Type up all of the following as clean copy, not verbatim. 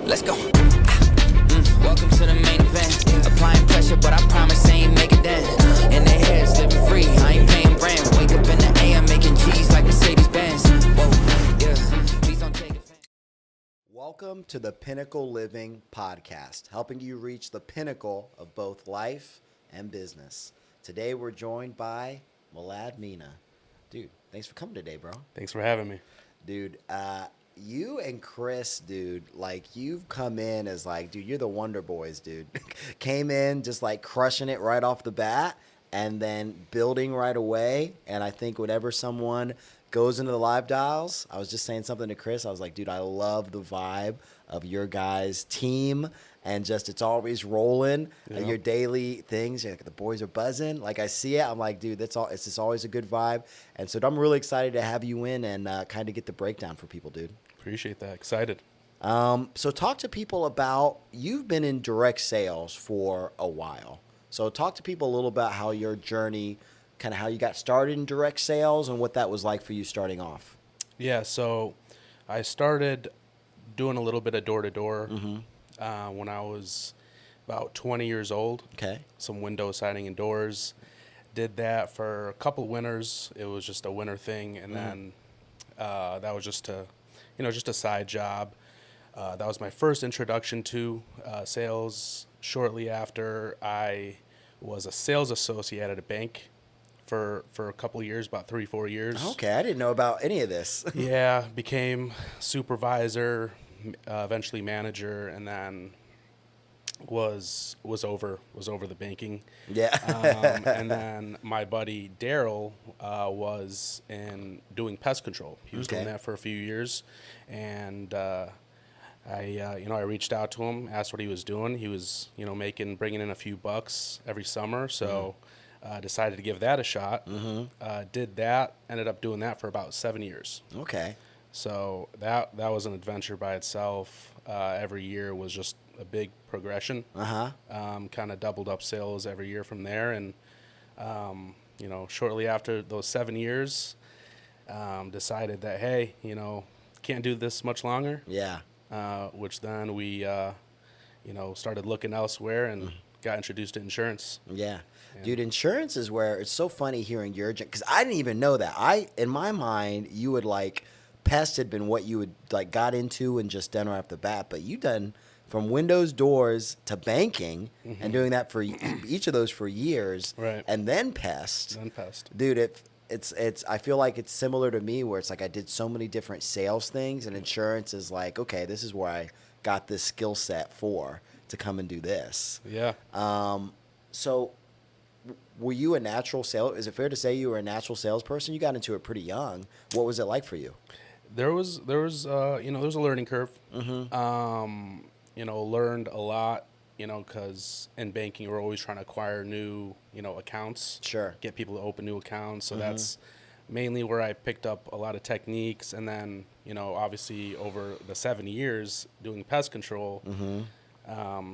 Let's go. Welcome to the main event. Applying pressure, but I promise I ain't make a dent. In their heads, living free, I ain't paying rent. Wake up in the AM, making G's like Mercedes-Benz. Whoa, yeah, please don't take it. Welcome to the Pinnacle Living Podcast, helping you reach the pinnacle of both life and business. Today we're joined by Milad Mina. Dude, thanks for coming today, bro. Thanks for having me. Dude, you and Chris, dude, like you've come in as like, dude, you're the Wonder Boys, dude. Came in just like crushing it right off the bat and then building right away. And I think whenever someone goes into the live dials, I was just saying something to Chris. I was like, dude, I love the vibe of your guys' team and just it's always rolling. Your daily things, like, the boys are buzzing. Like I see it, I'm like, dude, that's all. It's just always a good vibe. And so I'm really excited to have you in and kind of get the breakdown for people, dude. Appreciate that. Excited. So talk to people about, you've been in direct sales for a while. So talk to people a little about how your journey, kind of how you got started in direct sales and what that was like for you starting off. Yeah, so I started doing a little bit of door-to-door when I was about 20 years old. Okay. Some window siding and doors. Did that for a couple winters. It was just a winter thing, and then that was just a side job. That was my first introduction to sales. Shortly after, I was a sales associate at a bank for a couple of years, about 3-4 years. Okay, I didn't know about any of this. Yeah, became supervisor, eventually manager, and then was over the banking. Yeah. And then my buddy Daryl was doing pest control. He was doing that for a few years, and I reached out to him, asked what he was doing. He was bringing in a few bucks every summer, so decided to give that a shot. Did that, ended up doing that for about 7 years. Okay. So that was an adventure by itself. Every year was just a big progression. Kind of doubled up sales every year from there, and shortly after those 7 years, decided that hey, can't do this much longer. Yeah. Which then we started looking elsewhere and got introduced to insurance. Yeah. Dude, insurance is where it's so funny hearing your, because I didn't even know that. In my mind, you would like, pest had been what you would like got into and just done right off the bat, but you done from windows, doors to banking and doing that for each of those for years. Right. And then pest. Dude, it's I feel like it's similar to me where it's like I did so many different sales things and insurance is like, okay, this is where I got this skill set for to come and do this. Yeah. So were you a natural sales? Is it fair to say you were a natural salesperson? You got into it pretty young. What was it like for you? There was a learning curve. Learned a lot, because in banking we're always trying to acquire new, accounts. Sure. Get people to open new accounts. So that's mainly where I picked up a lot of techniques. And then, obviously over the 7 years doing pest control,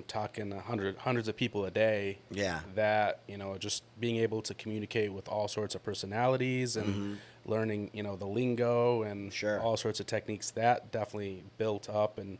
talking hundreds of people a day. Yeah. That, just being able to communicate with all sorts of personalities and learning, the lingo and all sorts of techniques, that definitely built up and,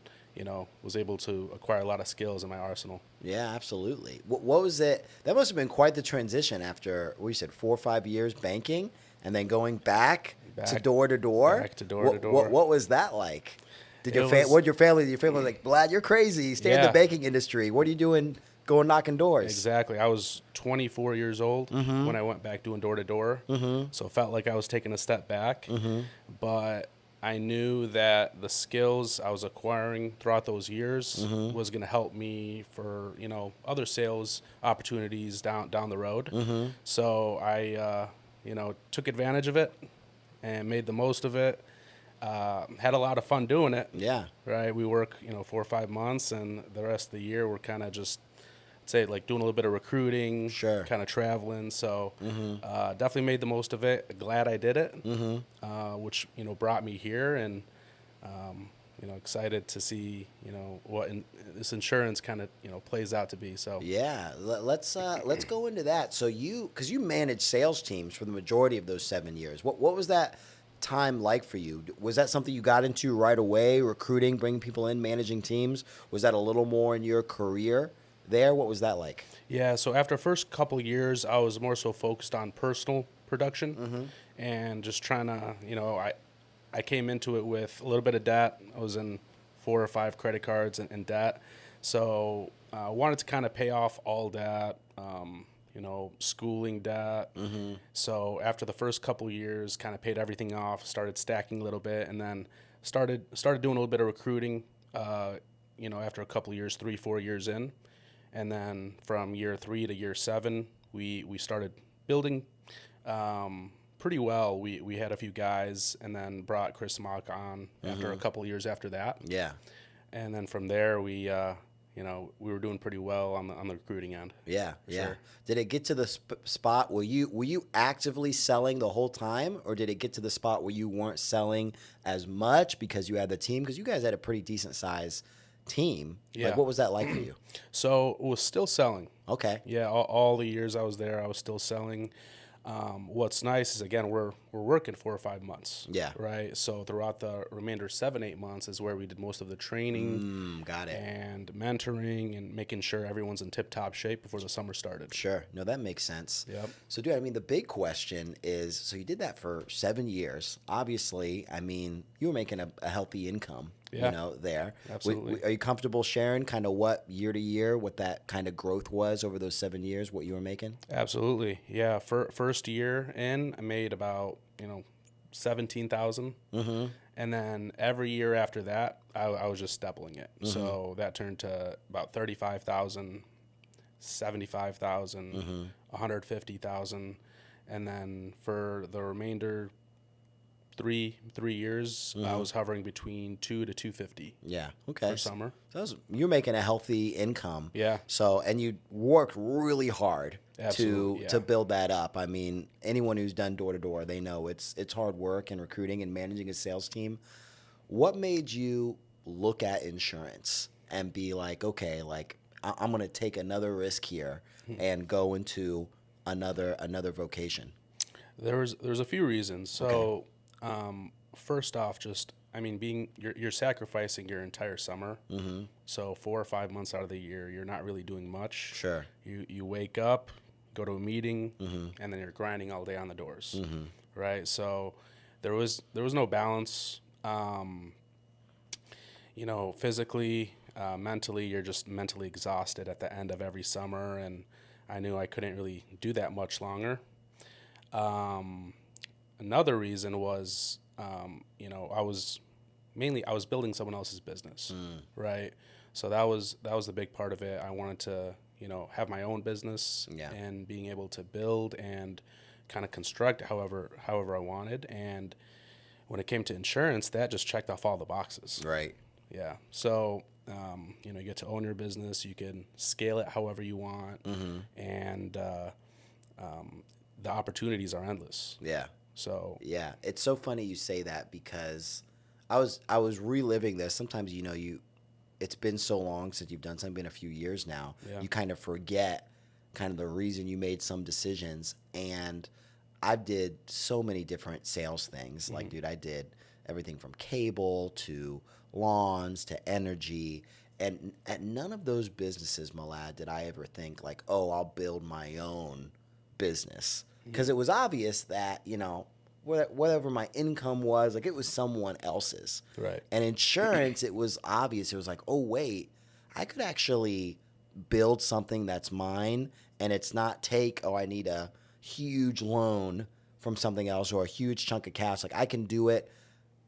was able to acquire a lot of skills in my arsenal. Yeah, absolutely. What was it? That must have been quite the transition after, what you said, 4 or 5 years banking and then going back to door to door. Back to door to door. What was that like? Did your family was like, Vlad, you're crazy. Stay in the banking industry. What are you doing going knocking doors? Exactly. I was 24 years old when I went back doing door to door. So it felt like I was taking a step back. But I knew that the skills I was acquiring throughout those years was going to help me for, other sales opportunities down the road. So I, took advantage of it and made the most of it. Had a lot of fun doing it. Yeah. Right. We work, 4 or 5 months, and the rest of the year we're kind of just, say, like doing a little bit of recruiting, kind of traveling. So definitely made the most of it. Glad I did it, which, brought me here, and, excited to see, what this insurance kind of, plays out to be. So yeah, let's go into that. So because you managed sales teams for the majority of those 7 years. What was that? time like for you? Was that something you got into right away, recruiting, bringing people in, managing teams? Was that a little more in your career there? What was that like? Yeah, so after the first couple years, I was more so focused on personal production and just trying to, I came into it with a little bit of debt. I was in 4 or 5 credit cards in debt. So I wanted to kind of pay off all that, schooling debt. So after the first couple years, kind of paid everything off, started stacking a little bit, and then started doing a little bit of recruiting, after a couple years, 3, 4 years in. And then from year 3 to year 7, we started building pretty well. We had a few guys, and then brought Chris Mock on after a couple years after that. Yeah. And then from there, we were doing pretty well on the recruiting end. Yeah, yeah. Sure. Did it get to the spot where you actively selling the whole time, or did it get to the spot where you weren't selling as much because you had the team? Because you guys had a pretty decent size team. Yeah. Like, what was that like for you? So it was still selling. Okay. Yeah, all the years I was there, I was still selling. What's nice is, again, we're working 4 or 5 months. Yeah. Right. So throughout the remainder 7, 8 months is where we did most of the training, Got it. and mentoring, and making sure everyone's in tip top shape before the summer started. Sure. No, that makes sense. Yep. So, dude, I mean, the big question is, so you did that for 7 years. Obviously, I mean, you were making a healthy income, Yeah. there. Absolutely. Are you comfortable sharing kind of what year to year, what that kind of growth was over those 7 years, what you were making? Absolutely. Yeah. First year in, I made about 17,000, and then every year after that, I was just doubling it. So that turned to about 35,000, 75,000, 150,000, and then for the remainder 3 years, I was hovering between 2 to 250. Yeah. Okay. For summer. So you're making a healthy income. Yeah. So, and you worked really hard Absolutely, to yeah. build that up. I mean, anyone who's done door to door, they know it's hard work and recruiting and managing a sales team. What made you look at insurance and be like, okay, like I'm going to take another risk here and go into another vocation? There's a few reasons. So, first off, you're sacrificing your entire summer. So 4 or 5 months out of the year, you're not really doing much. Sure. You wake up, go to a meeting, and then you're grinding all day on the doors. Right. So there was no balance. Physically, mentally, you're just mentally exhausted at the end of every summer, and I knew I couldn't really do that much longer. Another reason was, I was building someone else's business, right? So that was the big part of it. I wanted to, have my own business and being able to build and kind of construct however I wanted. And when it came to insurance, that just checked off all the boxes. Right. Yeah. So, you get to own your business. You can scale it however you want, and the opportunities are endless. Yeah. So yeah, it's so funny you say that because I was reliving this. Sometimes it's been so long since you've done something, been a few years now. Yeah. You kind of forget kind of the reason you made some decisions. And I did so many different sales things. Like, dude, I did everything from cable to lawns to energy. And at none of those businesses, Malad, did I ever think like, oh, I'll build my own business. Because it was obvious that, whatever my income was, like it was someone else's. Right. And insurance, it was obvious. It was like, oh, wait, I could actually build something that's mine, and it's not I need a huge loan from something else or a huge chunk of cash. Like I can do it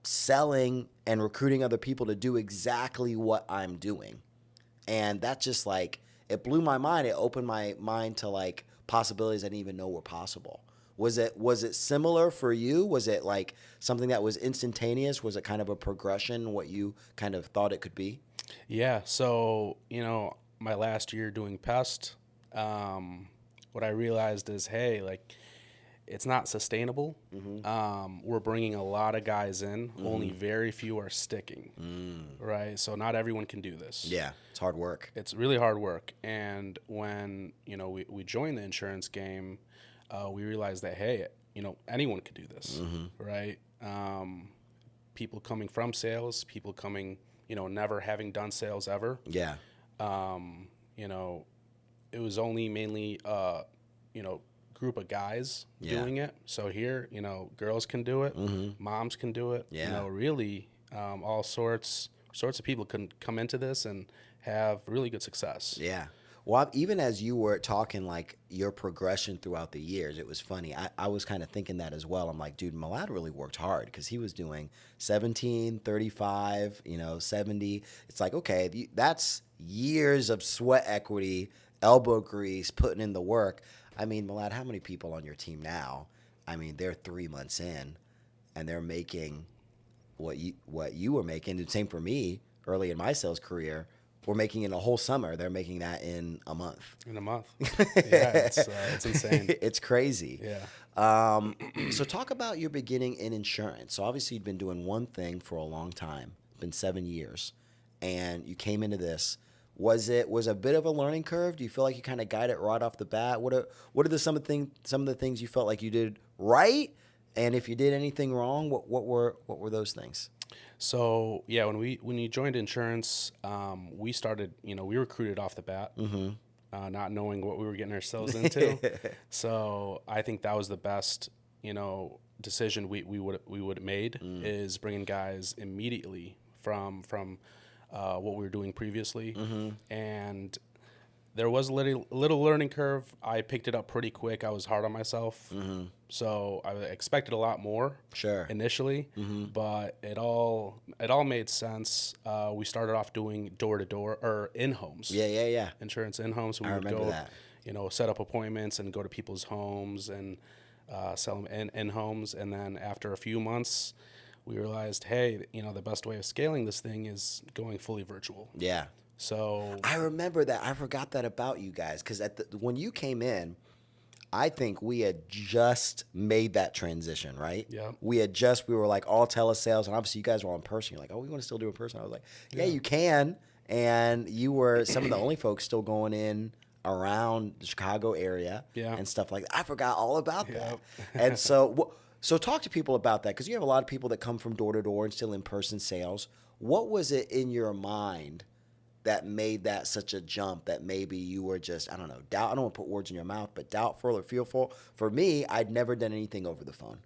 selling and recruiting other people to do exactly what I'm doing. And that just like, it blew my mind. It opened my mind to like possibilities I didn't even know were possible. Was it similar for you? Was it like something that was instantaneous? Was it kind of a progression, what you kind of thought it could be? Yeah. So, my last year doing pest, what I realized is, hey, like, it's not sustainable. We're bringing a lot of guys in. Only very few are sticking. Right. So not everyone can do this. Yeah. It's hard work. It's really hard work. And when, we joined the insurance game, we realized that, hey, anyone could do this. Right. people coming from sales, people coming, never having done sales ever. Yeah. You know, it was only mainly, group of guys doing it. So here, girls can do it, moms can do it. Yeah. Really, all sorts of people can come into this and have really good success. Yeah. Well, even as you were talking, like your progression throughout the years, it was funny. I was kind of thinking that as well. I'm like, dude, Malad really worked hard because he was doing 17, 35, 70. It's like, okay, that's years of sweat equity, elbow grease, putting in the work. I mean, Malad, how many people on your team now? I mean, they're 3 months in and they're making what you were making. The same for me early in my sales career. We're making in a whole summer. They're making that in a month. In a month. Yeah, it's insane. It's crazy. Yeah. So talk about your beginning in insurance. So obviously you've been doing one thing for a long time. It's been 7 years. And you came into this. Was a bit of a learning curve? Do you feel like you kind of got it right off the bat? What are some of the things you felt like you did right? And if you did anything wrong, what were those things? So yeah, when you joined insurance, we started, we recruited off the bat, not knowing what we were getting ourselves into. So I think that was the best, decision we would have made is bringing guys immediately from what we were doing previously, and there was a little learning curve. I picked it up pretty quick. I was hard on myself. So I expected a lot more initially, but it all made sense. We started off doing door-to-door or in-homes. Yeah. Insurance in-homes. So we I would remember go, that. set up appointments and go to people's homes and sell them in homes. And then after a few months, we realized, hey, the best way of scaling this thing is going fully virtual. Yeah. So I remember that. I forgot that about you guys because when you came in, I think we had just made that transition, right? Yeah. We were like all telesales, and obviously you guys were on person. You're like, oh, we want to still do in person. I was like, yeah, you can. And you were some of the only folks still going in around the Chicago area and stuff like that. I forgot all about that. And so talk to people about that because you have a lot of people that come from door to door and still in person sales. What was it in your mind that made that such a jump that maybe you were just, I don't know, doubt. I don't want to put words in your mouth, but doubtful or fearful. For me, I'd never done anything over the phone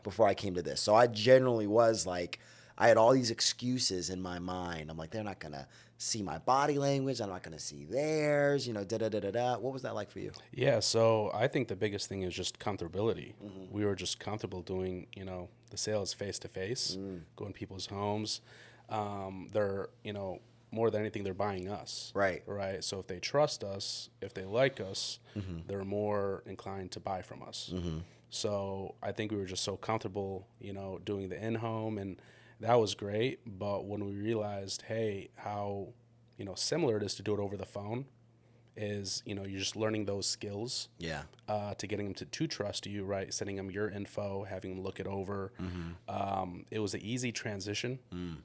before I came to this. So I generally was like, I had all these excuses in my mind. I'm like, they're not going to see my body language. I'm not going to see theirs, da-da-da-da-da. What was that like for you? Yeah, so I think the biggest thing is just comfortability. We were just comfortable doing, the sales face-to-face, going to people's homes. They're, more than anything, they're buying us. Right. So if they trust us, if they like us, they're more inclined to buy from us. So I think we were just so comfortable, doing the in-home, and that was great. But when we realized, hey, how, similar it is to do it over the phone, is, you're just learning those skills to getting them to trust you, right? Sending them your info, having them look it over. It was an easy transition.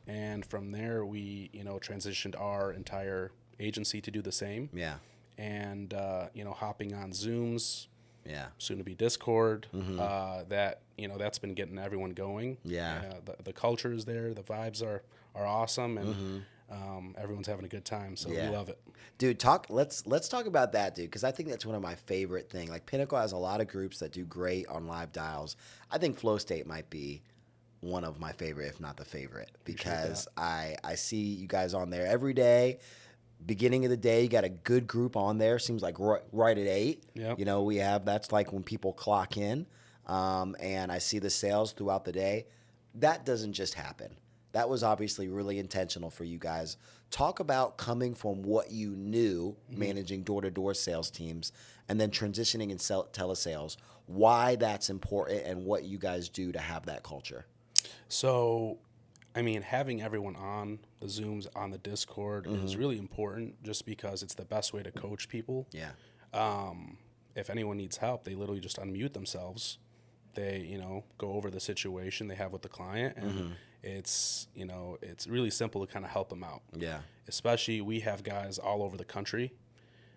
And from there, we, transitioned our entire agency to do the same. Yeah. And, hopping on Zooms, Yeah. soon to be Discord, that, that's been getting everyone going. Yeah. The culture is there. The vibes are awesome. And everyone's having a good time. So we love it. Dude, let's talk about that, dude, because I think that's one of my favorite things. Like, Pinnacle has a lot of groups that do great on live dials. I think Flow State might be one of my favorite, if not the favorite, because I see you guys on there every day. Beginning of the day, you got a good group on there. Seems like right at 8. Yep. That's like when people clock in, and I see the sales throughout the day. That doesn't just happen. That was obviously really intentional for you guys. Talk about coming from what you knew, managing door-to-door sales teams, and then transitioning in telesales, why that's important and what you guys do to have that culture. So, I mean, having everyone on the Zooms, on the Discord is really important just because it's the best way to coach people. Yeah. If anyone needs help, they literally just unmute themselves. They, go over the situation they have with the client, and it's really simple to kind of help them out. Yeah. Especially we have guys all over the country,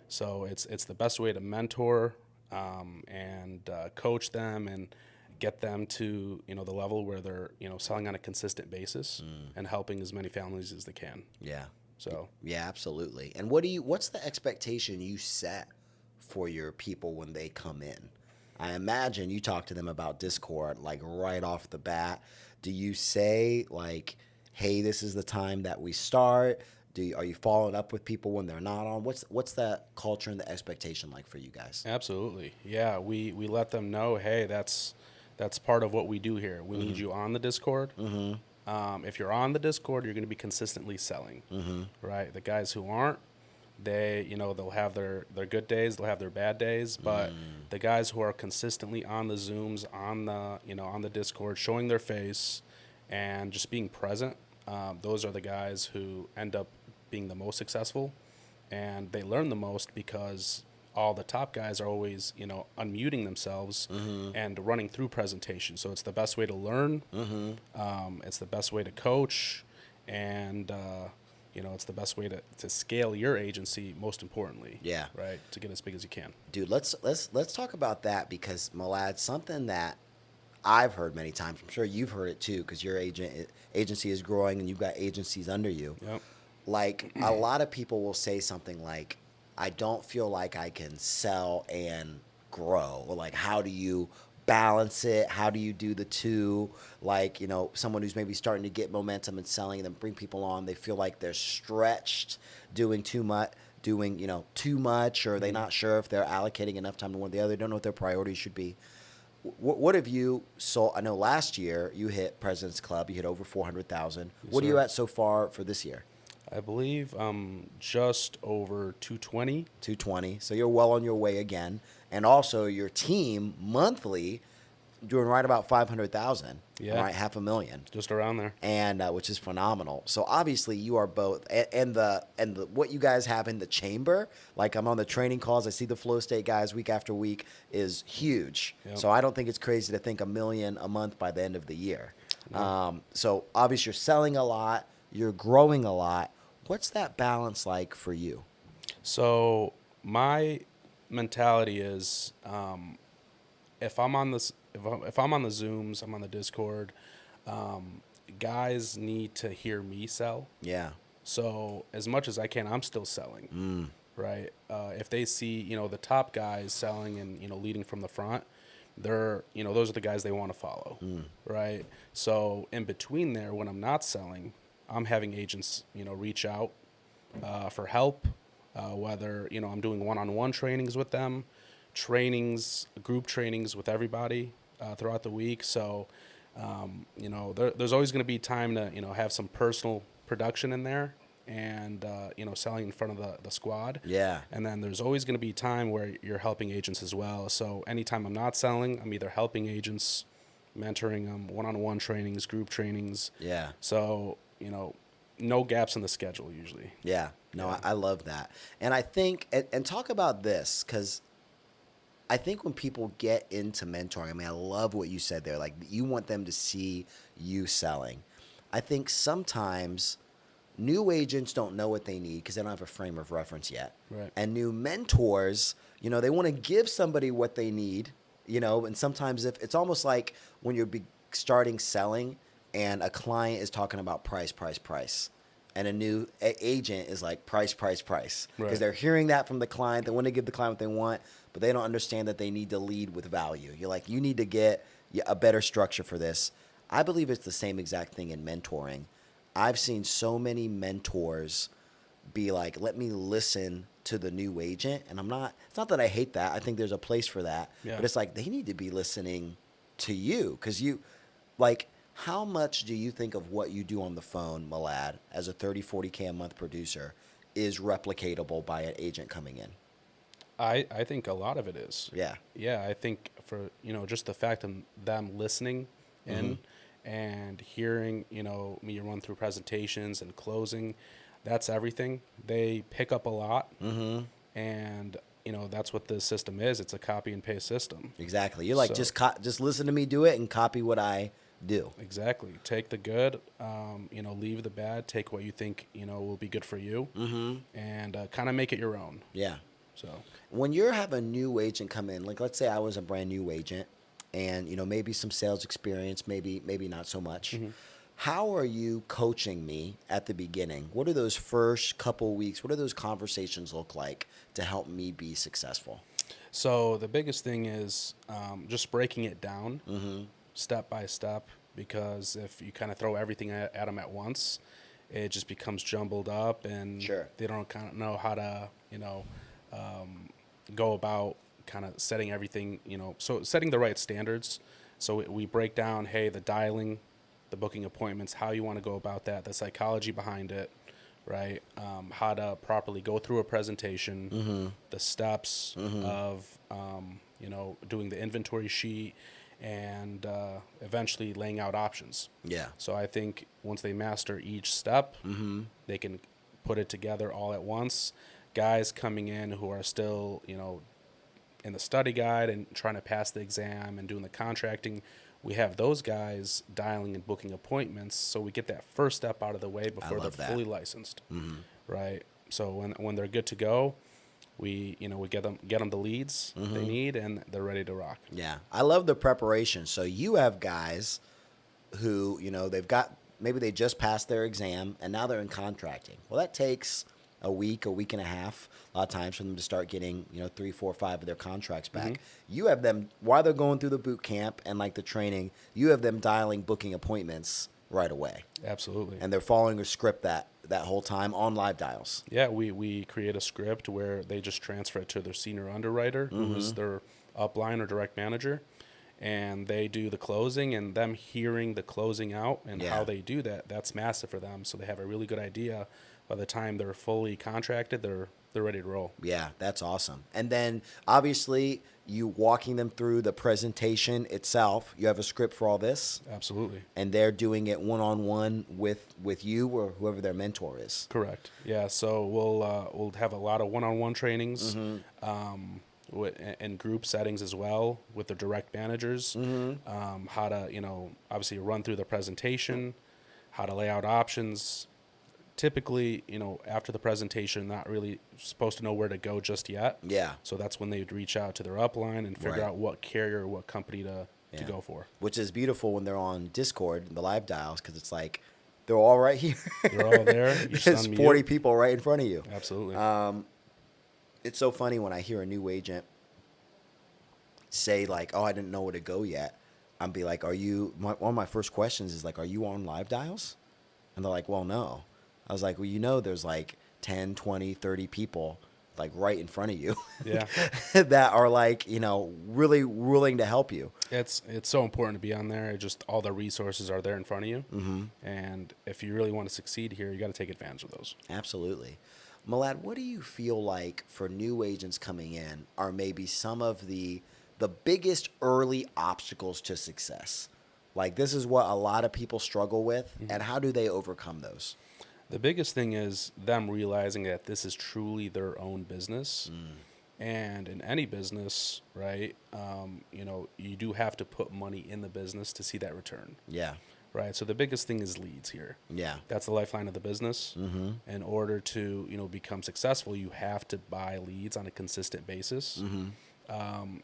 so it's the best way to mentor and coach them and get them to, the level where they're, selling on a consistent basis and helping as many families as they can. Yeah. So, Yeah, absolutely. And what's the expectation you set for your people when they come in? I imagine you talk to them about Discord like right off the bat. Do you say like, "Hey, this is the time that we start"? Are you following up with people when they're not on? What's that culture and the expectation like for you guys? absolutely. Yeah, we let them know, hey, that's part of what we do here. We need you on the Discord. If you're on the Discord, you're going to be consistently selling, right? The guys who aren't, they'll have their good days, they'll have their bad days, but the guys who are consistently on the Zooms, on the Discord, showing their face and just being present, those are the guys who end up being the most successful, and they learn the most because all the top guys are always, unmuting themselves and running through presentations. So it's the best way to learn. It's the best way to coach, and it's the best way to scale your agency. Most importantly, Yeah. right, to get as big as you can. Dude, let's talk about that because Malad, something that I've heard many times. I'm sure you've heard it too because your agency is growing and you've got agencies under you. Yep. Like a lot of people will say something like, "I don't feel like I can sell and grow," or like, "How do you balance it? How do you do the two?" Like, someone who's maybe starting to get momentum and selling and then bring people on, they feel like they're stretched doing too much, or they're not sure if they're allocating enough time to one or the other. They don't know what their priorities should be. What have you sold? I know last year you hit President's Club. You hit over 400,000. Yes, What are you sir. at so far for this year? I believe just over 220. 220. So you're well on your way again. And also your team monthly doing right about 500,000. Yeah. Right, 500,000. Just around there. And which is phenomenal. So obviously you are both, and the what you guys have in the chamber. Like I'm on the training calls, I see the Flow State guys week after week is huge. Yep. So I don't think it's crazy to think $1 million a month by the end of the year. So obviously you're selling a lot, you're growing a lot. What's that balance like for you? So my mentality is, if I'm on this, if I'm on the Zooms, I'm on the Discord, guys need to hear me sell. Yeah. So as much as I can, I'm still selling, right? If they see, the top guys selling and, leading from the front, they're, those are the guys they want to follow, right? So in between there, when I'm not selling, I'm having agents, reach out for help, whether, I'm doing one-on-one trainings with them, group trainings with everybody throughout the week. So, there's always going to be time to, have some personal production in there and, selling in front of the squad. Yeah. And then there's always going to be time where you're helping agents as well. So anytime I'm not selling, I'm either helping agents, mentoring them, one-on-one trainings, group trainings. Yeah. So, no gaps in the schedule usually. Yeah. No, I love that. And I think, and talk about this, because I think when people get into mentoring, I mean, I love what you said there. Like, you want them to see you selling. I think sometimes new agents don't know what they need because they don't have a frame of reference yet. Right. And new mentors, they want to give somebody what they need, and sometimes if it's almost like when you're starting selling and a client is talking about price, and a new agent is like price, because Right. they're hearing that from the client. They want to give the client what they want, but they don't understand that they need to lead with value. You're like, you need to get a better structure for this. I believe it's the same exact thing in mentoring. I've seen so many mentors be like, let me listen to the new agent. And it's not that I hate that. I think there's a place for that. Yeah. But it's like, they need to be listening to you. Because how much do you think of what you do on the phone, Malad, as a 30, 40K a month producer is replicatable by an agent coming in? I think a lot of it is. Yeah. Yeah, I think for, just the fact of them listening in and hearing, me run through presentations and closing, that's everything. They pick up a lot. And, that's what the system is. It's a copy and paste system. Exactly. You're like, So- just listen to me do it and copy what I do. Exactly. Take the good, leave the bad, take what you think, will be good for you, and kind of make it your own. Yeah. So, When you have a new agent come in, like let's say I was a brand new agent and maybe some sales experience, maybe not so much. Mm-hmm. How are you coaching me at the beginning? What are those first couple weeks? What do those conversations look like to help me be successful? So the biggest thing is just breaking it down step by step, because if you kind of throw everything at them at once, it just becomes jumbled up, and Sure. they don't kind of know how to, go about kind of setting everything, so setting the right standards. So we break down, hey, the dialing, the booking appointments, how you want to go about that, the psychology behind it, right? How to properly go through a presentation, the steps of, doing the inventory sheet, and eventually laying out options. Yeah. So I think once they master each step, they can put it together all at once. Guys coming in who are still, in the study guide and trying to pass the exam and doing the contracting, we have those guys dialing and booking appointments, so we get that first step out of the way before they're love that. fully licensed, right? So when they're good to go, we get them the leads they need, and they're ready to rock. Yeah. I love the preparation. So you have guys who, they've got, maybe they just passed their exam and now they're in contracting. Well, that takes a week and a half, a lot of times for them to start getting, 3, 4, 5 of their contracts back. You have them, while they're going through the boot camp and like the training, you have them dialing booking appointments right away. Absolutely. And they're following a script that whole time on live dials. Yeah, we create a script where they just transfer it to their senior underwriter, who is their upline or direct manager, and they do the closing, and them hearing the closing out and how they do that, that's massive for them. So they have a really good idea. By the time they're fully contracted, they're ready to roll. Yeah, that's awesome. And then obviously you walking them through the presentation itself. You have a script for all this, Absolutely. and they're doing it one-on-one with you or whoever their mentor is. Correct. Yeah. So we'll have a lot of one-on-one trainings, in group settings as well with the direct managers. How to obviously run through the presentation, how to lay out options. Typically, after the presentation, not really supposed to know where to go just yet. Yeah. So that's when they'd reach out to their upline and figure Right. out what carrier or what company to go for. Which is beautiful when they're on Discord, the live dials, because it's like they're all right here. They're all there. You just There's unmute. 40 people right in front of you. Absolutely. It's so funny when I hear a new agent say like, "Oh, I didn't know where to go yet." I'm be like, one of my first questions is like, "Are you on live dials?" And they're like, "Well, no." I was like, "Well, there's like 10, 20, 30 people like right in front of you Yeah. that are like, really willing to help you." It's so important to be on there. Just all the resources are there in front of you. And if you really want to succeed here, you got to take advantage of those. Absolutely. Malad, what do you feel like for new agents coming in are maybe some of the biggest early obstacles to success? Like this is what a lot of people struggle with, and how do they overcome those? The biggest thing is them realizing that this is truly their own business. And in any business, right, you do have to put money in the business to see that return. Yeah. Right. So the biggest thing is leads here. Yeah. That's the lifeline of the business. In order to, become successful, you have to buy leads on a consistent basis.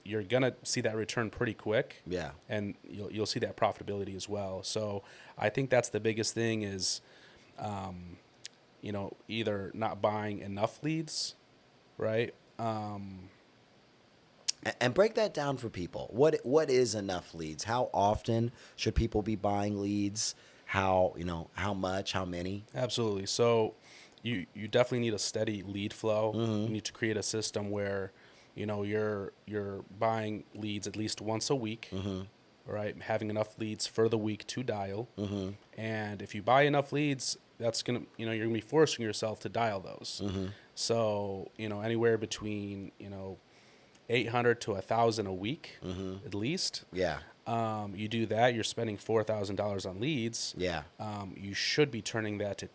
You're going to see that return pretty quick. Yeah. And you'll see that profitability as well. So I think that's the biggest thing is, either not buying enough leads, right? And break that down for people. What is enough leads? How often should people be buying leads? How much, how many? Absolutely. So you definitely need a steady lead flow. You need to create a system where, you're buying leads at least once a week, right? Having enough leads for the week to dial. And if you buy enough leads, that's going to, you're going to be forcing yourself to dial those. So, anywhere between, 800 to 1,000 a week at least. Yeah. You do that, you're spending $4,000 on leads. Yeah. You should be turning that to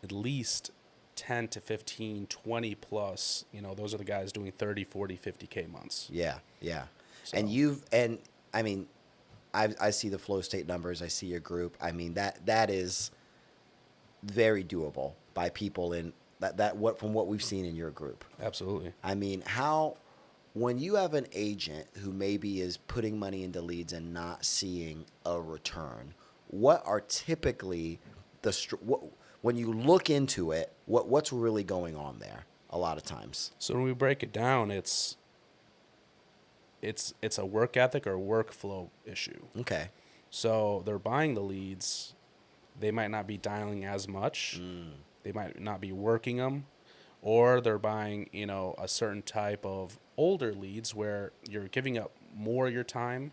at least 10 to 15, 20 plus. Those are the guys doing 30, 40, 50K months. Yeah. Yeah. So- And I mean, I see the flow state numbers. I see your group. I mean, that is very doable by people in from what we've seen in your group. Absolutely. I mean, how when you have an agent who maybe is putting money into leads and not seeing a return, what are typically when you look into it, what's really going on there a lot of times? So when we break it down, it's a work ethic or workflow issue. Okay. So they're buying the leads. They might not be dialing as much. They might not be working them, or they're buying, a certain type of older leads where you're giving up more of your time.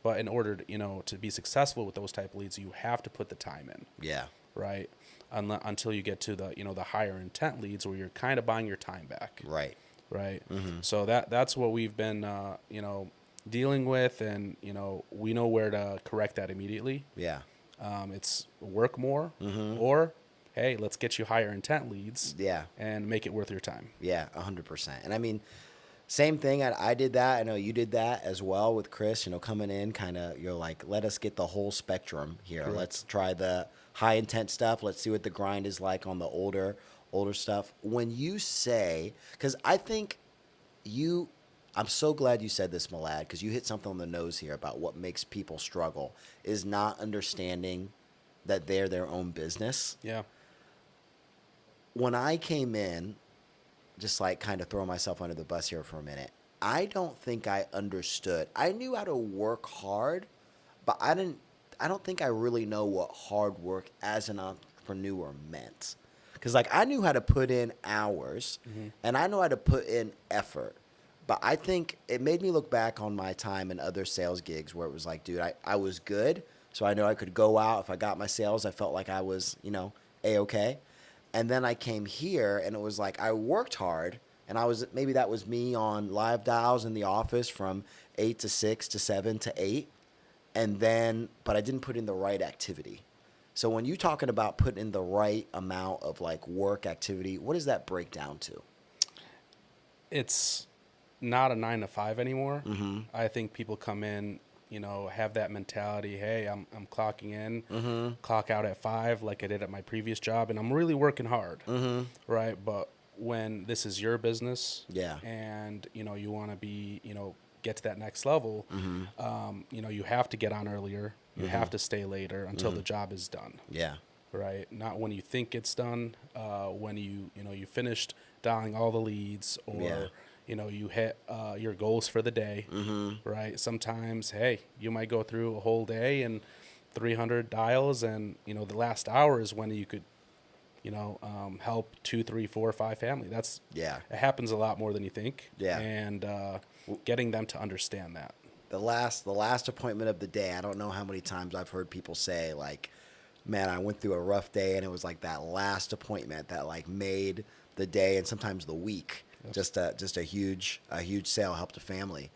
But in order to, to be successful with those type of leads, you have to put the time in, Yeah. right? Until you get to the, the higher intent leads where you're kind of buying your time back. Right. Right. So that's what we've been, dealing with, and we know where to correct that immediately. Yeah. It's work more, or hey, let's get you higher intent leads. Yeah. And make it worth your time. Yeah, 100%. And I mean, same thing. I did that. I know you did that as well with Chris. Coming in, kind of, you're like, let us get the whole spectrum here. Correct. Let's try the high intent stuff. Let's see what the grind is like on the older stuff. When you say, because I think I'm so glad you said this, Malad, because you hit something on the nose here about what makes people struggle is not understanding that they're their own business. Yeah. When I came in, just like kind of throw myself under the bus here for a minute, I don't think I understood. I knew how to work hard, but I don't think I really know what hard work as an entrepreneur meant. Because like I knew how to put in hours and I know how to put in effort. But I think it made me look back on my time in other sales gigs where it was like, dude, I was good. So I know I could go out. If I got my sales, I felt like I was, A-okay. And then I came here and it was like I worked hard, and maybe that was me on live dials in the office from 8 to 6 to 7 to 8. But I didn't put in the right activity. So when you're talking about putting in the right amount of like work activity, what does that break down to? It's not a 9 to 5 anymore. I think people come in, have that mentality. Hey, I'm clocking in, clock out at 5 like I did at my previous job, and I'm really working hard, right? But when this is your business, and you want to be, get to that next level, you have to get on earlier. You have to stay later until the job is done. Yeah. Right. Not when you think it's done. When you finished dialing all the leads, or you hit your goals for the day. Right. Sometimes, hey, you might go through a whole day and 300 dials, and the last hour is when you could help 2, 3, 4, 5 family. It happens a lot more than you think. Yeah. And getting them to understand that. The last appointment of the day, I don't know how many times I've heard people say like, man, I went through a rough day, and it was like that last appointment that like made the day and sometimes the week. Yep. Just a huge sale, helped a family.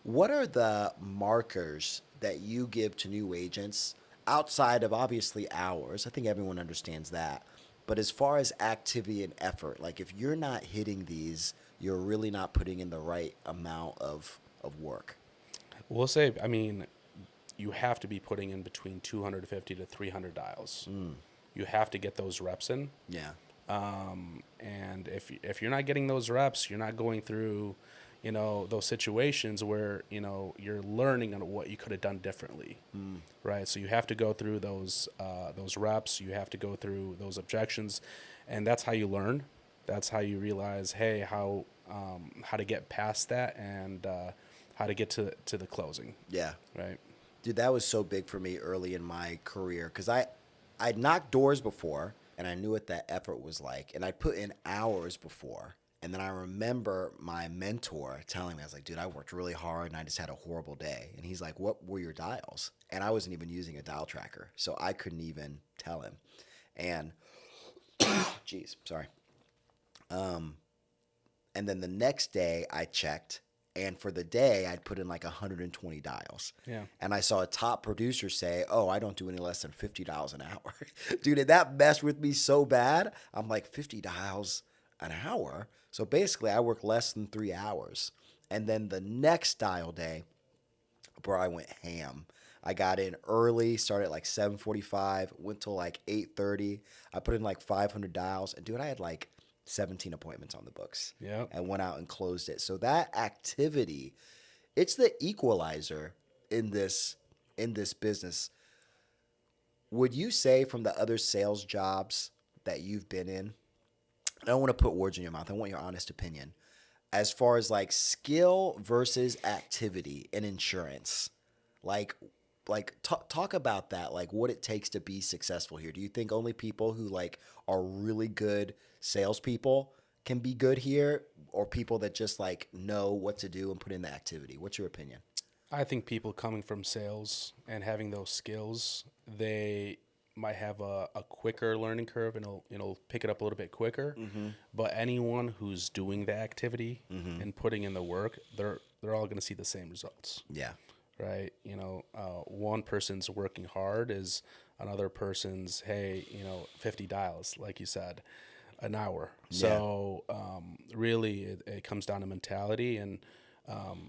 What are the markers that you give to new agents outside of obviously hours? I think everyone understands that. But as far as activity and effort, like if you're not hitting these, you're really not putting in the right amount of work. We'll say, you have to be putting in between 250 to 300 dials. You have to get those reps in. Yeah. And if you're not getting those reps, you're not going through, those situations where, you're learning on what you could have done differently. Right. So you have to go through those reps. You have to go through those objections, and that's how you learn. That's how you realize, hey, how to get past that, and how to get to the closing. Yeah. Right. Dude, that was so big for me early in my career because I'd knocked doors before, and I knew what that effort was like, and I put in hours before. And then I remember my mentor telling me, I was like, dude, I worked really hard and I just had a horrible day. And he's like, what were your dials? And I wasn't even using a dial tracker, so I couldn't even tell him. And geez, sorry. And then the next day I checked, and for the day I'd put in like 120 dials. Yeah. And I saw a top producer say, oh, I don't do any less than 50 dials an hour. Dude, and that messed with me so bad. I'm like, 50 dials an hour? So basically I work less than 3 hours. And then the next dial day, bro, I went ham. I got in early, started at like 7:45, went till like 8:30. I put in like 500 dials. And dude, I had like 17 appointments on the books. Yep. And went out and closed it. So that activity, it's the equalizer in this business. Would you say from the other sales jobs that you've been in, I don't want to put words in your mouth, I want your honest opinion, as far as like skill versus activity in insurance, like talk about that, like what it takes to be successful here. Do you think only people who like are really good salespeople can be good here, or people that just like know what to do and put in the activity? What's your opinion? I think people coming from sales and having those skills, they might have a quicker learning curve and it'll pick it up a little bit quicker. But anyone who's doing the activity and putting in the work, they're all going to see the same results. Yeah. Right. One person's working hard is another person's, hey, 50 dials, like you said, an hour. Yeah. So really it comes down to mentality and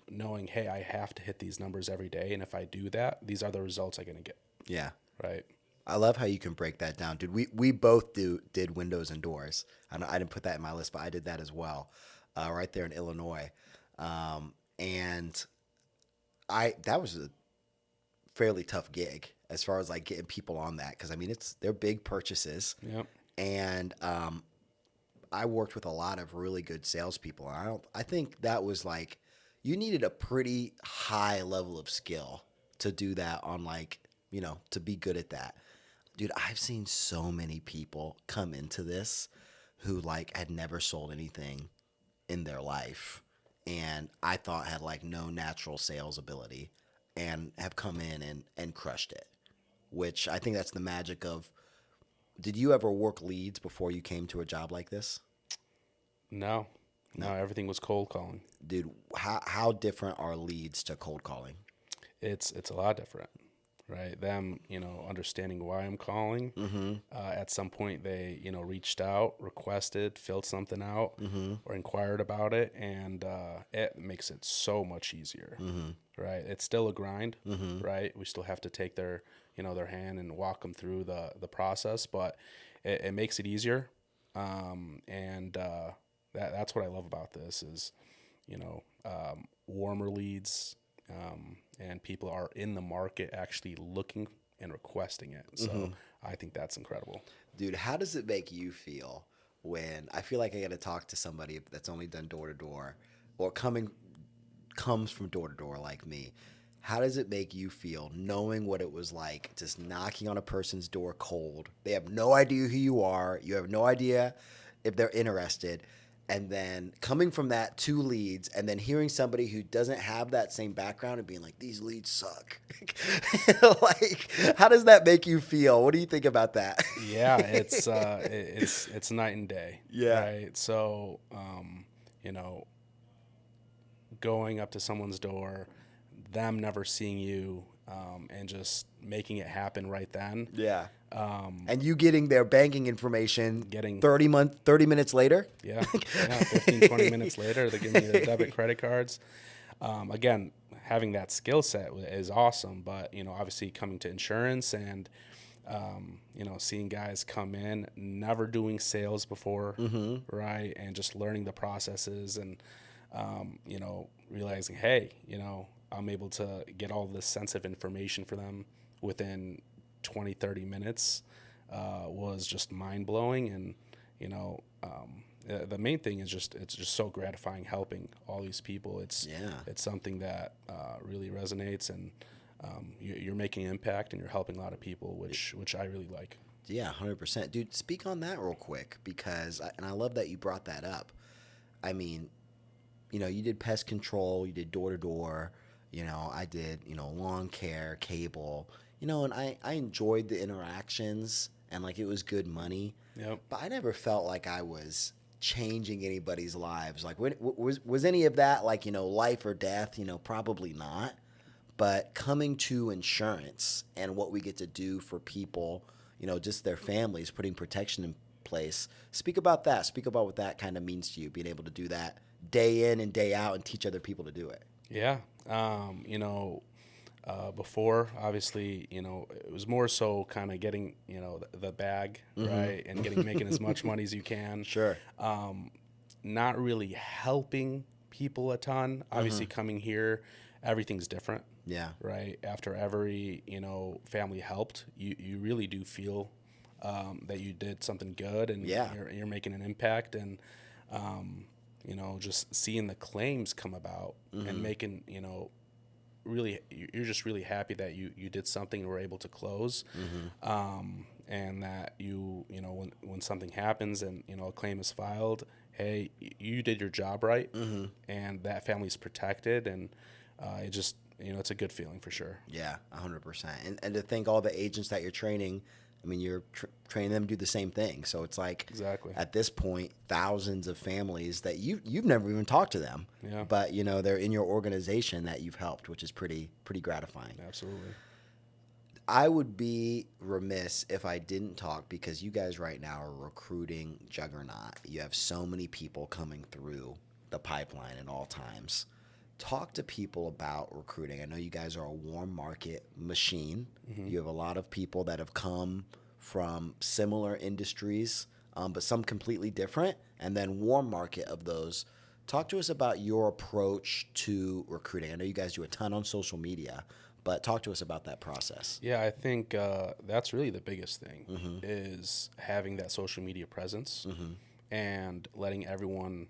knowing, hey, I have to hit these numbers every day. And if I do that, these are the results I'm going to get. Yeah. Right. I love how you can break that down, dude. We both did windows and doors. I didn't put that in my list, but I did that as well, right there in Illinois. And that was a fairly tough gig as far as like getting people on that, because I mean they're big purchases. Yep. And I worked with a lot of really good salespeople. And I think that was like, you needed a pretty high level of skill to do that on like, to be good at that. Dude, I've seen so many people come into this who like had never sold anything in their life, and I thought had like no natural sales ability, and have come in and crushed it, which I think that's the magic of. Did you ever work leads before you came to a job like this? No, everything was cold calling. Dude, how different are leads to cold calling? It's a lot different. Right. Them, understanding why I'm calling. At some point they, reached out, requested, filled something out, or inquired about it. And it makes it so much easier. Right. It's still a grind. Right. We still have to take their hand and walk them through the process, but it makes it easier. That's what I love about this is, warmer leads, and people are in the market actually looking and requesting it. So I think that's incredible. Dude, how does it make you feel when I feel like I got to talk to somebody that's only done door to door or comes from door to door like me? How does it make you feel knowing what it was like just knocking on a person's door cold? They have no idea who you are. You have no idea if they're interested. And then coming from that to leads, and then hearing somebody who doesn't have that same background and being like, these leads suck. Like, how does that make you feel? What do you think about that? Yeah, it's night and day. Yeah. Right. So, going up to someone's door, them never seeing you, and just making it happen right then. Yeah. And you getting their banking information 30 minutes later? Yeah, 15, 20 minutes later, they're giving you their debit credit cards. Again, having that skill set is awesome, but, obviously coming to insurance and, seeing guys come in, never doing sales before, right, and just learning the processes and, realizing, hey, I'm able to get all this sensitive information for them within 20, 30 minutes was just mind-blowing. And, the main thing is it's just so gratifying helping all these people. It's something that really resonates, and you're making an impact and you're helping a lot of people, which I really like. Yeah, 100%. Dude, speak on that real quick, because I love that you brought that up. I mean, you did pest control, you did door-to-door, I did, lawn care, cable, and I enjoyed the interactions, and like it was good money. Yep. But I never felt like I was changing anybody's lives. Like, was any of that like, life or death? Probably not. But coming to insurance and what we get to do for people, just their families, putting protection in place. Speak about that. Speak about what that kind of means to you, being able to do that day in and day out and teach other people to do it. Yeah. Before, obviously, it was more so kind of getting, the bag, right, and making as much money as you can. Sure. Not really helping people a ton. Obviously, coming here, everything's different. Yeah. Right. After every, family helped, you really do feel that you did something good, and Yeah. you're making an impact, and just seeing the claims come about and making, really, you're just really happy that you did something and were able to close. And that when something happens and a claim is filed, hey, you did your job right, and that family's protected, and it just it's a good feeling for sure. Yeah, 100%. And to think all the agents that you're training, I mean, you're training them to do the same thing. So it's like, Exactly. at this point, thousands of families that you've never even talked to them, Yeah. but they're in your organization that you've helped, which is pretty gratifying. Absolutely. I would be remiss if I didn't talk, because you guys right now are a recruiting juggernaut. You have so many people coming through the pipeline at all times. Talk to people about recruiting. I know you guys are a warm market machine. You have a lot of people that have come from similar industries, but some completely different, and then warm market of those. Talk to us about your approach to recruiting. I know you guys do a ton on social media, but talk to us about that process. Yeah, I think that's really the biggest thing is having that social media presence and letting everyone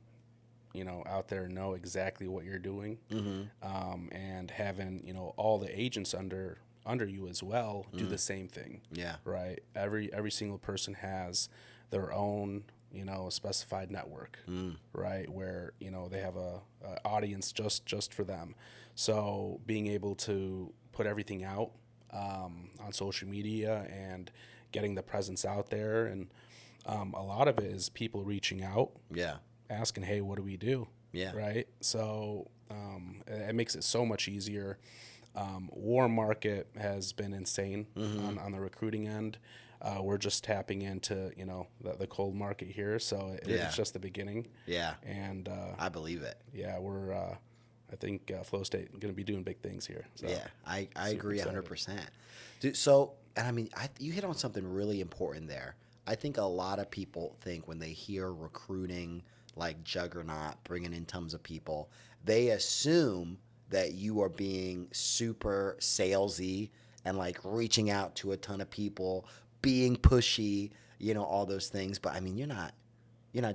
out there know exactly what you're doing, and having all the agents under you as well do the same thing. Yeah. Right. Every single person has their own specified network, right, where they have a audience just for them. So being able to put everything out on social media and getting the presence out there, and a lot of it is people reaching out, asking, hey, what do we do? Yeah. Right. So it makes it so much easier. Warm market has been insane on the recruiting end. We're just tapping into the cold market here, so it's just the beginning. Yeah. And I believe it. yeah, we're I think Flow State going to be doing big things here. So Yeah, I agree excited. 100%. Dude, so, and I mean, you hit on something really important there. I think a lot of people think when they hear recruiting, like juggernaut, bringing in tons of people, they assume that you are being super salesy and like reaching out to a ton of people, being pushy, all those things. But I mean, you're not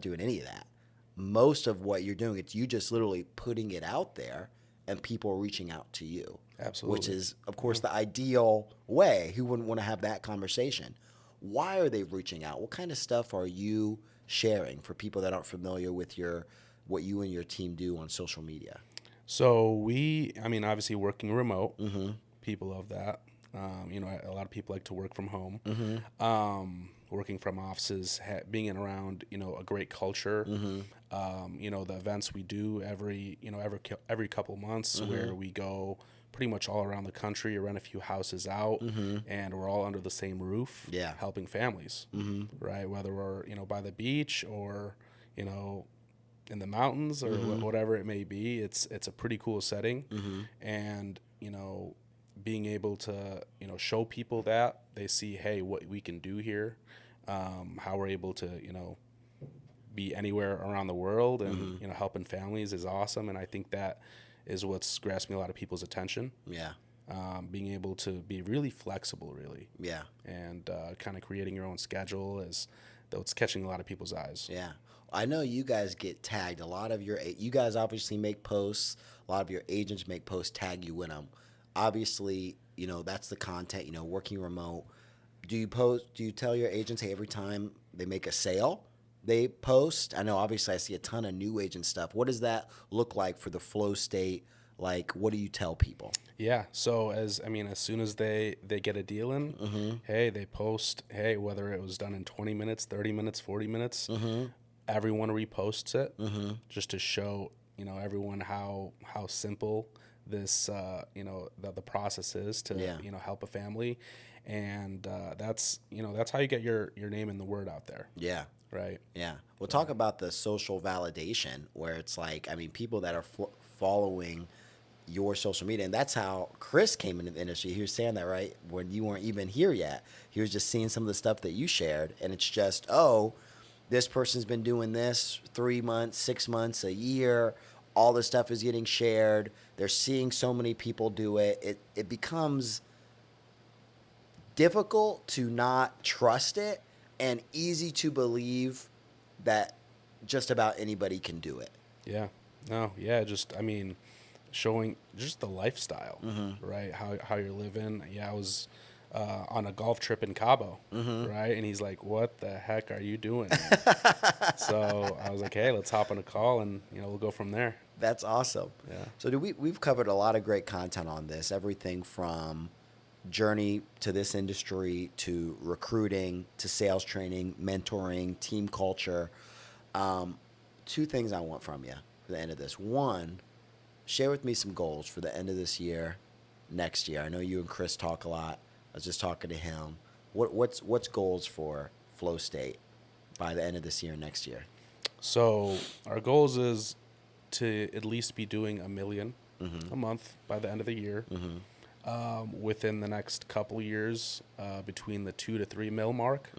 doing any of that. Most of what you're doing, it's you just literally putting it out there and people reaching out to you. Absolutely. Which is, of course, the ideal way. Who wouldn't want to have that conversation? Why are they reaching out? What kind of stuff are you sharing for people that aren't familiar with what you and your team do on social media? So obviously working remote, people love that. A lot of people like to work from home. Working from offices, being around, a great culture. The events we do every couple months, where we go pretty much all around the country, rent a few houses out, and we're all under the same roof, helping families, right? Whether we're by the beach or in the mountains or whatever it may be, it's a pretty cool setting, and being able to show people that they see, hey, what we can do here, how we're able to be anywhere around the world, and helping families is awesome, and I think that is what's grasping a lot of people's attention. Yeah. Being able to be really flexible, really. Yeah. And kind of creating your own schedule is what's catching a lot of people's eyes. Yeah. I know you guys get tagged. A lot of you guys obviously make posts. A lot of your agents make posts, tag you in them. Obviously, that's the content, working remote. Do you tell your agents, hey, every time they make a sale, they post? I know obviously I see a ton of new agent stuff. What does that look like for the Flow State? Like, what do you tell people? Yeah. So as soon as they get a deal in, hey, they post, hey, whether it was done in 20 minutes, 30 minutes, 40 minutes, everyone reposts it, just to show, everyone how simple this, the process is to, help a family. And that's how you get your name and the word out there. Yeah. Right. Yeah. We'll talk about the social validation, where it's like, people that are following your social media. And that's how Chris came into the industry. He was saying that, right? When you weren't even here yet. He was just seeing some of the stuff that you shared. And it's just, oh, this person's been doing this 3 months, 6 months, a year. All this stuff is getting shared. They're seeing so many people do it. It becomes difficult to not trust it and easy to believe that just about anybody can do it. Yeah. No, yeah, just, I mean, showing just the lifestyle, right? How you're living. Yeah, I was on a golf trip in Cabo, right? And he's like, "What the heck are you doing?" So I was like, "Hey, let's hop on a call and we'll go from there." That's awesome. Yeah. So we've covered a lot of great content on this, everything from journey to this industry to recruiting to sales training, mentoring, team culture. Two things I want from you for the end of this. One, share with me some goals for the end of this year, next year. I know you and Chris talk a lot. I was just talking to him. What's goals for Flow State by the end of this year, next year? So our goals is to at least be doing $1 million a month by the end of the year. Within the next couple years, between the 2 to 3 mil mark.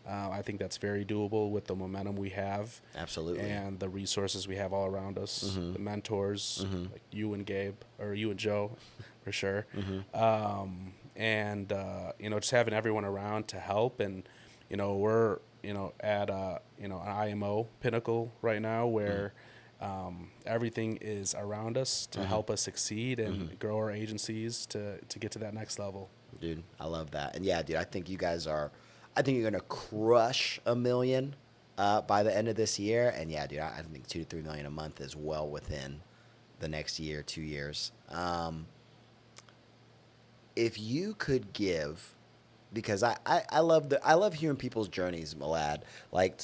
I think that's very doable with the momentum we have. Absolutely. And the resources we have all around us, the mentors like you and Gabe, or you and Joe, for sure. And just having everyone around to help. And we're at an IMO Pinnacle right now where everything is around us to help us succeed and grow our agencies to get to that next level. Dude, I love that. And yeah, dude, I think you're going to crush $1 million by the end of this year. And yeah, dude, I think 2 to 3 million a month is well within the next year, 2 years. If you could give, because I love hearing people's journeys, Malad. Like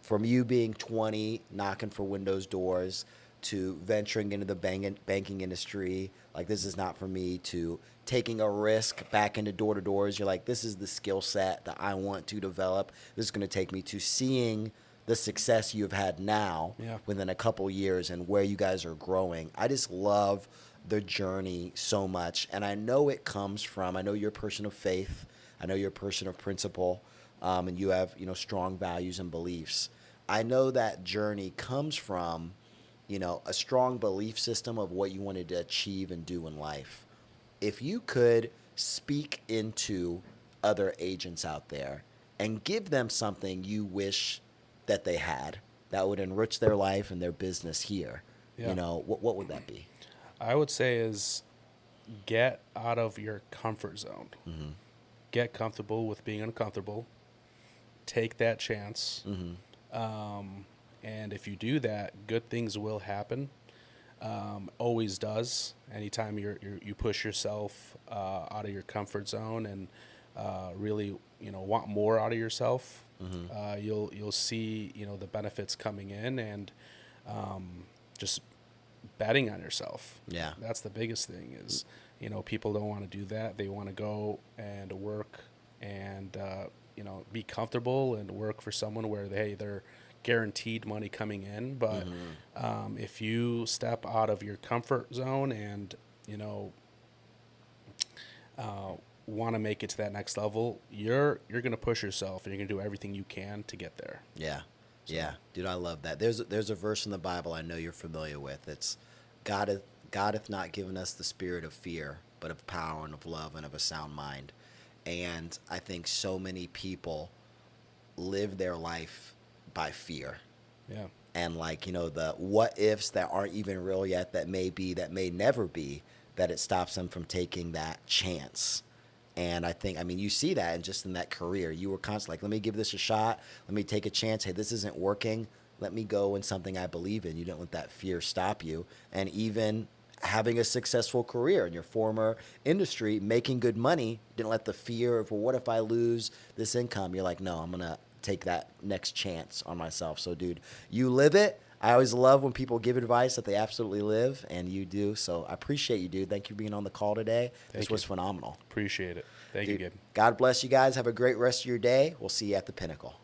from you being 20, knocking for windows doors, to venturing into the banking industry, like this is not for me, to taking a risk back into door-to-doors. You're like, this is the skill set that I want to develop. This is going to take me to seeing the success you've had now within a couple years and where you guys are growing. I just love the journey so much. And I know it comes from, I know you're a person of faith. I know you're a person of principle, and you have, strong values and beliefs. I know that journey comes from, a strong belief system of what you wanted to achieve and do in life. If you could speak into other agents out there and give them something you wish that they had that would enrich their life and their business here, what would that be? I would say is get out of your comfort zone. Get comfortable with being uncomfortable. Take that chance. And if you do that, good things will happen. Always does. Anytime you push yourself out of your comfort zone and really want more out of yourself, you'll see the benefits coming in, and just betting on yourself. Yeah, that's the biggest thing. Is people don't want to do that. They want to go and work and be comfortable and work for someone where they're guaranteed money coming in. But if you step out of your comfort zone and want to make it to that next level, you're going to push yourself, and you're going to do everything you can to get there. Yeah, dude, I love that. There's a verse in the Bible I know you're familiar with. It's God hath not given us the spirit of fear, but of power and of love and of a sound mind. And I think so many people live their life by fear. Yeah. And the what ifs that aren't even real yet, that may be, that may never be, that it stops them from taking that chance. And I think, you see that, and just in that career, you were constantly like, let me give this a shot. Let me take a chance. Hey, this isn't working. Let me go in something I believe in. You didn't let that fear stop you. And even having a successful career in your former industry, making good money, didn't let the fear of, well, what if I lose this income? You're like, no, I'm going to take that next chance on myself. So, dude, you live it. I always love when people give advice that they absolutely live, and you do. So I appreciate you, dude. Thank you for being on the call today. This was phenomenal. Appreciate it. Thank you, Gabe. God bless you guys. Have a great rest of your day. We'll see you at the Pinnacle.